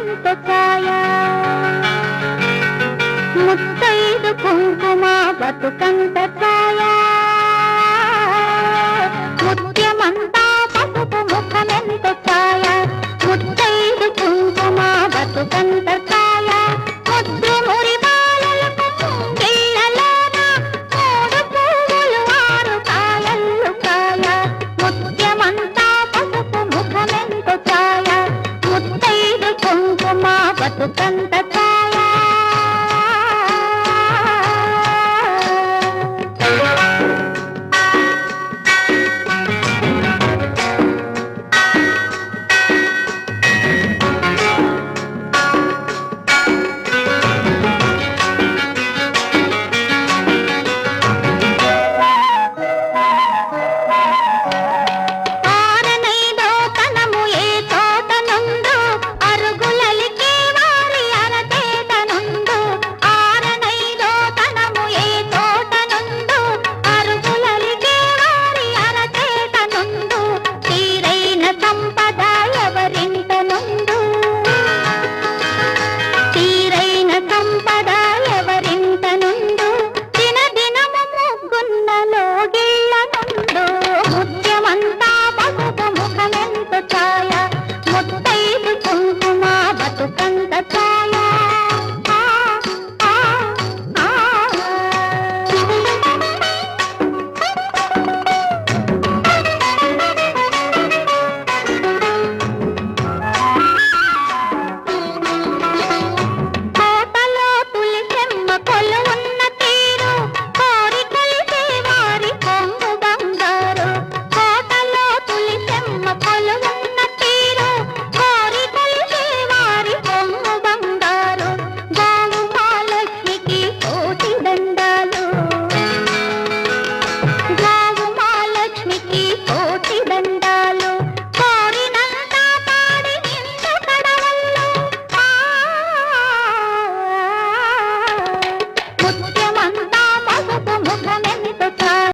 ముఖమెంత ఛాయ ముత్తైదు కుంకుమ బతుకంత ఛాయ ముత్యమంతా పసుపు ముఖమెంత ఛాయ ముత్తైదు కుంకుమ బతుకంత ఛాయ ముద్దు మురి బాలలకు ముంగిళ్ళలోన మూడు పువ్వులు ఆరు కాయలు కాయ ముత్యమంతా పసుపు ముఖమెంత ఛాయ ముత్తైదు కుంకుమ బతుకంత